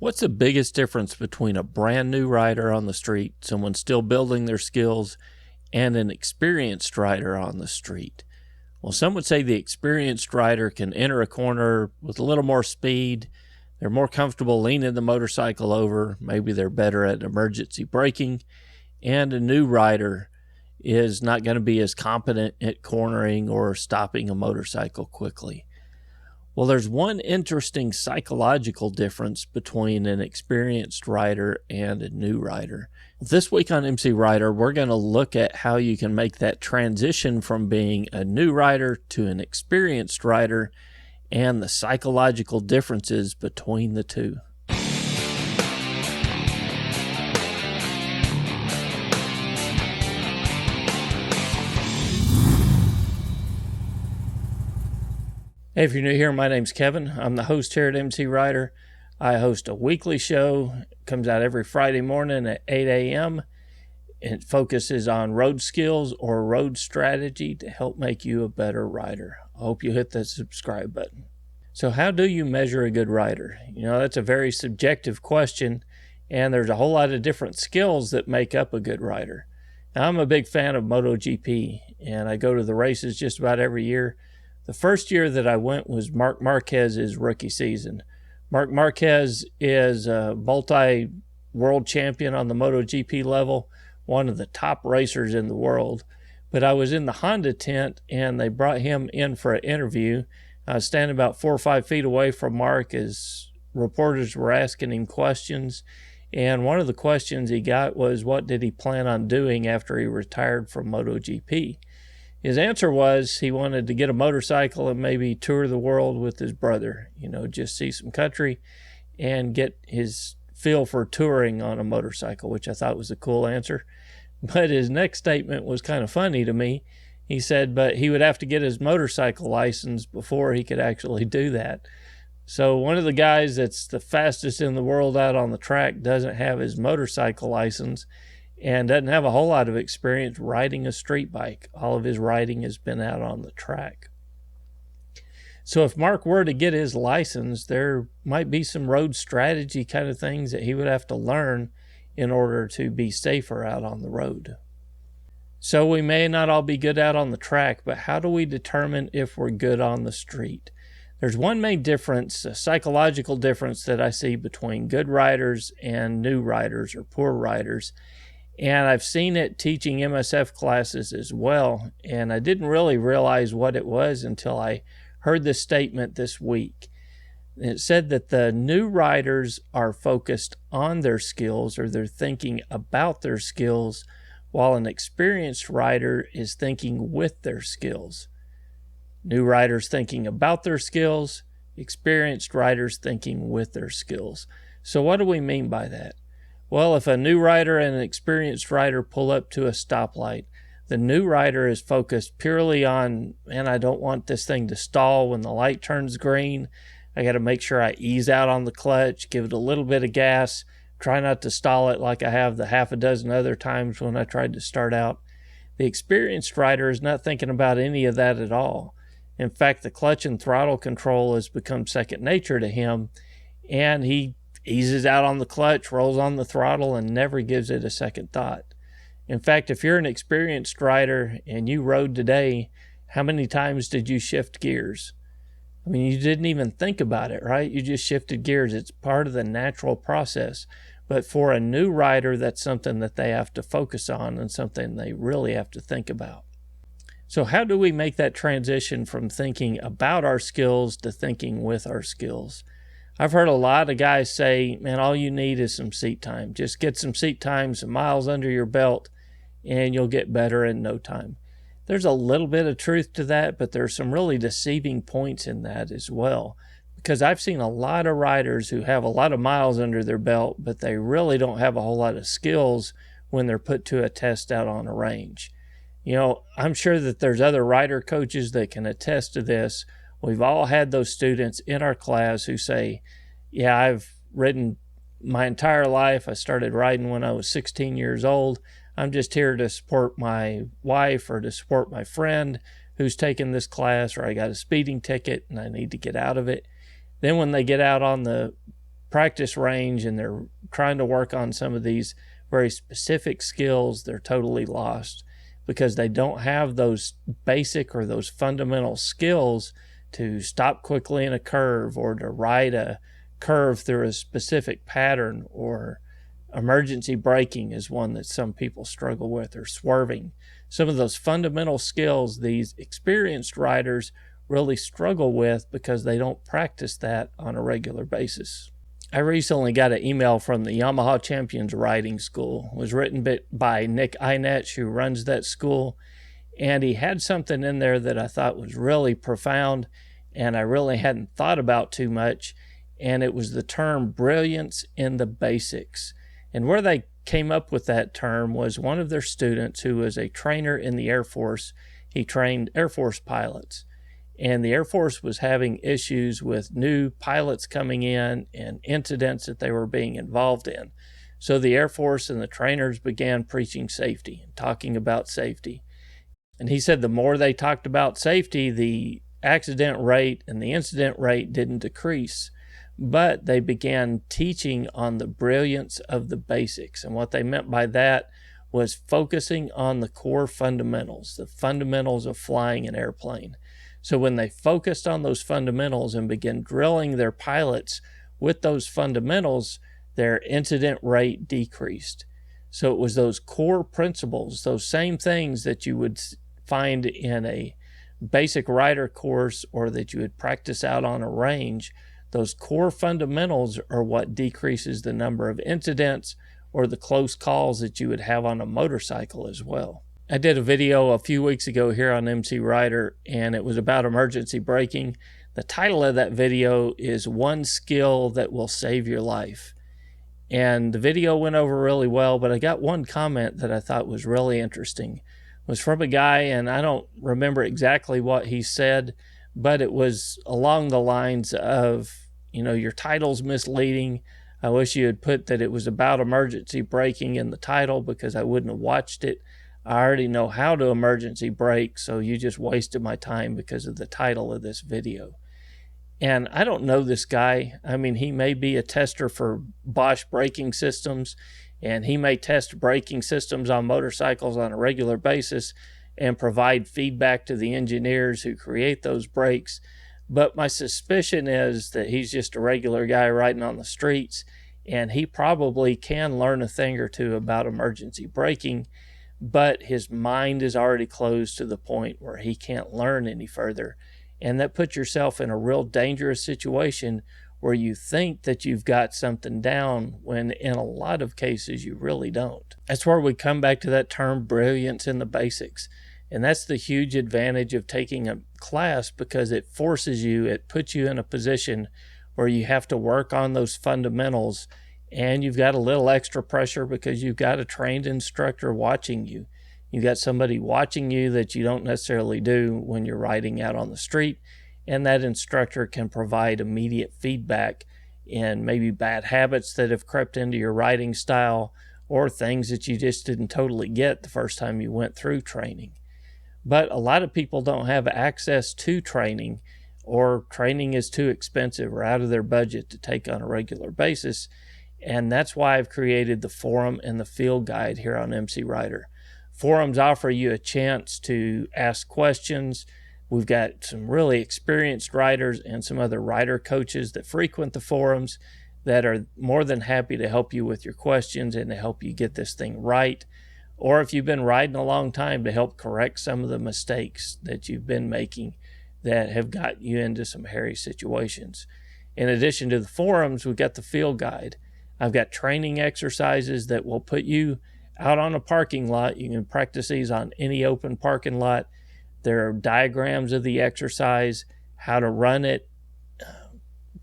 What's the biggest difference between a brand new rider on the street, someone still building their skills, and an experienced rider on the street? Well, some would say the experienced rider can enter a corner with a little more speed. They're more comfortable leaning the motorcycle over. Maybe they're better at emergency braking. And a new rider is not going to be as competent at cornering or stopping a motorcycle quickly. Well, there's one interesting psychological difference between an experienced rider and a new rider. This week on MCrider, we're going to look at how you can make that transition from being a new rider to an experienced rider and the psychological differences between the two. Hey, if you're new here, my name's Kevin. I'm the host here at MCrider. I host a weekly show. It comes out every Friday morning at 8 a.m. It focuses on road skills or road strategy to help make you a better rider. I hope you hit the subscribe button. So how do you measure a good rider? That's a very subjective question, and there's a whole lot of different skills that make up a good rider. Now, I'm a big fan of MotoGP, and I go to the races just about every year. The first year that I went was Marc Marquez's rookie season. Marc Marquez is a multi-world champion on the MotoGP level, one of the top racers in the world. But I was in the Honda tent, and they brought him in for an interview. I was standing about 4 or 5 feet away from Marc as reporters were asking him questions. And one of the questions he got was, what did he plan on doing after he retired from MotoGP? His answer was he wanted to get a motorcycle and maybe tour the world with his brother, just see some country and get his feel for touring on a motorcycle, which I thought was a cool answer. But his next statement was kind of funny to me. He said, but he would have to get his motorcycle license before he could actually do that. So one of the guys that's the fastest in the world out on the track doesn't have his motorcycle license and doesn't have a whole lot of experience riding a street bike. All of his riding has been out on the track. So if Marc were to get his license, there might be some road strategy kind of things that he would have to learn in order to be safer out on the road. So we may not all be good out on the track, but how do we determine if we're good on the street? There's one main difference, a psychological difference that I see between good riders and new riders or poor riders. And I've seen it teaching MSF classes as well. And I didn't really realize what it was until I heard this statement this week. It said that the new riders are focused on their skills, or they're thinking about their skills, while an experienced rider is thinking with their skills. New riders thinking about their skills, experienced riders thinking with their skills. So what do we mean by that? Well, if a new rider and an experienced rider pull up to a stoplight, the new rider is focused purely on, man, I don't want this thing to stall when the light turns green. I got to make sure I ease out on the clutch, give it a little bit of gas, try not to stall it like I have the half a dozen other times when I tried to start out. The experienced rider is not thinking about any of that at all. In fact, the clutch and throttle control has become second nature to him, and he eases out on the clutch, rolls on the throttle, and never gives it a second thought. In fact, if you're an experienced rider and you rode today, how many times did you shift gears? I mean, you didn't even think about it, right? You just shifted gears. It's part of the natural process. But for a new rider, that's something that they have to focus on and something they really have to think about. So how do we make that transition from thinking about our skills to thinking with our skills? I've heard a lot of guys say, man, all you need is some seat time. Just get some seat time, some miles under your belt, and you'll get better in no time. There's a little bit of truth to that, but there's some really deceiving points in that as well. Because I've seen a lot of riders who have a lot of miles under their belt, but they really don't have a whole lot of skills when they're put to a test out on a range. I'm sure that there's other rider coaches that can attest to this. We've all had those students in our class who say, yeah, I've ridden my entire life. I started riding when I was 16 years old. I'm just here to support my wife or to support my friend who's taken this class, or I got a speeding ticket and I need to get out of it. Then when they get out on the practice range and they're trying to work on some of these very specific skills, they're totally lost because they don't have those basic or those fundamental skills to stop quickly in a curve or to ride a curve through a specific pattern, or emergency braking is one that some people struggle with, or swerving. Some of those fundamental skills these experienced riders really struggle with because they don't practice that on a regular basis. I recently got an email from the Yamaha Champions Riding School. It was written by Nick Einetsch, who runs that school, and he had something in there that I thought was really profound and I really hadn't thought about too much, and it was the term brilliance in the basics. And where they came up with that term was one of their students who was a trainer in the Air Force. He trained Air Force pilots, and the Air Force was having issues with new pilots coming in and incidents that they were being involved in. So the Air Force and the trainers began preaching safety and talking about safety. And he said the more they talked about safety, the accident rate and the incident rate didn't decrease, but they began teaching on the brilliance of the basics. And what they meant by that was focusing on the core fundamentals, the fundamentals of flying an airplane. So when they focused on those fundamentals and began drilling their pilots with those fundamentals, their incident rate decreased. So it was those core principles, those same things that you would find in a basic rider course or that you would practice out on a range. Those core fundamentals are what decreases the number of incidents or the close calls that you would have on a motorcycle as well. I did a video a few weeks ago here on MCrider, and it was about emergency braking. The title of that video is One Skill That Will Save Your Life. And the video went over really well, but I got one comment that I thought was really interesting. It was from a guy, and I don't remember exactly what he said, but it was along the lines of, your title's misleading. I wish you had put that it was about emergency braking in the title because I wouldn't have watched it. I already know how to emergency brake, so you just wasted my time because of the title of this video. And I don't know this guy. I mean, he may be a tester for Bosch braking systems, and he may test braking systems on motorcycles on a regular basis and provide feedback to the engineers who create those brakes. But my suspicion is that he's just a regular guy riding on the streets, and he probably can learn a thing or two about emergency braking, but his mind is already closed to the point where he can't learn any further. And that puts yourself in a real dangerous situation where you think that you've got something down when in a lot of cases you really don't. That's where we come back to that term brilliance in the basics. And that's the huge advantage of taking a class, because it forces you, it puts you in a position where you have to work on those fundamentals, and you've got a little extra pressure because you've got a trained instructor watching you. You've got somebody watching you that you don't necessarily do when you're riding out on the street, and that instructor can provide immediate feedback in maybe bad habits that have crept into your riding style or things that you just didn't totally get the first time you went through training. But a lot of people don't have access to training, or training is too expensive or out of their budget to take on a regular basis. And that's why I've created the forum and the field guide here on MCrider. Forums offer you a chance to ask questions. We've got some really experienced riders and some other rider coaches that frequent the forums that are more than happy to help you with your questions and to help you get this thing right. Or if you've been riding a long time, to help correct some of the mistakes that you've been making that have got you into some hairy situations. In addition to the forums, we've got the field guide. I've got training exercises that will put you out on a parking lot. You can practice these on any open parking lot. There are diagrams of the exercise, how to run it,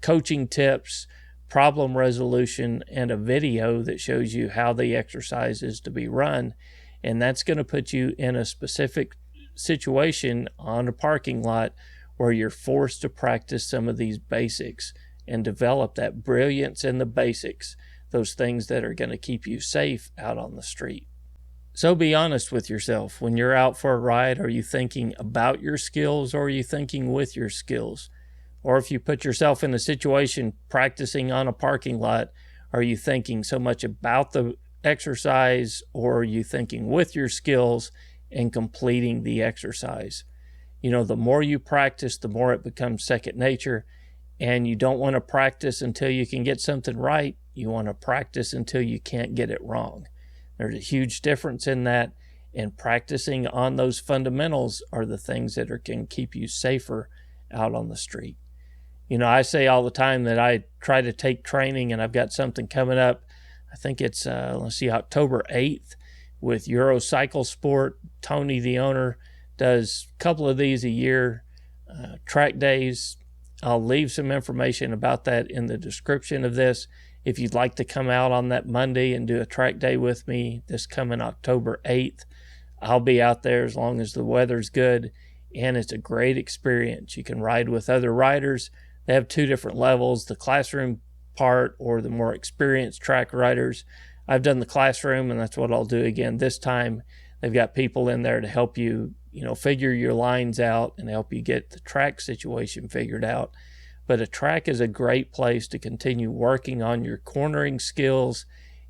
coaching tips, problem resolution, and a video that shows you how the exercise is to be run. And that's going to put you in a specific situation on a parking lot where you're forced to practice some of these basics and develop that brilliance in the basics, those things that are going to keep you safe out on the street. So be honest with yourself. When you're out for a ride, are you thinking about your skills or are you thinking with your skills? Or if you put yourself in a situation practicing on a parking lot, are you thinking so much about the exercise, or are you thinking with your skills and completing the exercise? The more you practice, the more it becomes second nature. And you don't want to practice until you can get something right. You want to practice until you can't get it wrong. There's a huge difference in that. And practicing on those fundamentals are the things that can keep you safer out on the street. I say all the time that I try to take training, and I've got something coming up. I think it's, October 8th with Eurocycle Sport. Tony, the owner, does a couple of these a year, track days. I'll leave some information about that in the description of this. If you'd like to come out on that Monday and do a track day with me this coming October 8th, I'll be out there as long as the weather's good, and it's a great experience. You can ride with other riders. They have two different levels, the classroom part or the more experienced track riders. I've done the classroom, and that's what I'll do again this time. They've got people in there to help you, figure your lines out and help you get the track situation figured out. But a track is a great place to continue working on your cornering skills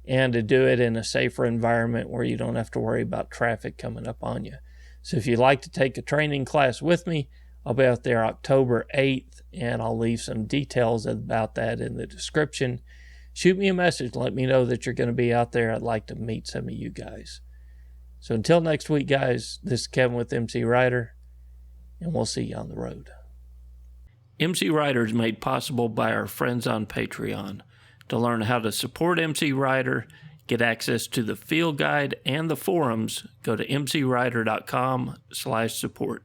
and to do it in a safer environment where you don't have to worry about traffic coming up on you. So if you'd like to take a training class with me, I'll be out there October 8th, and I'll leave some details about that in the description. Shoot me a message. Let me know that you're going to be out there. I'd like to meet some of you guys. So until next week, guys, this is Kevin with MCrider, and we'll see you on the road. MCrider is made possible by our friends on Patreon. To learn how to support MCrider, get access to the field guide and the forums, go to mcrider.com/support.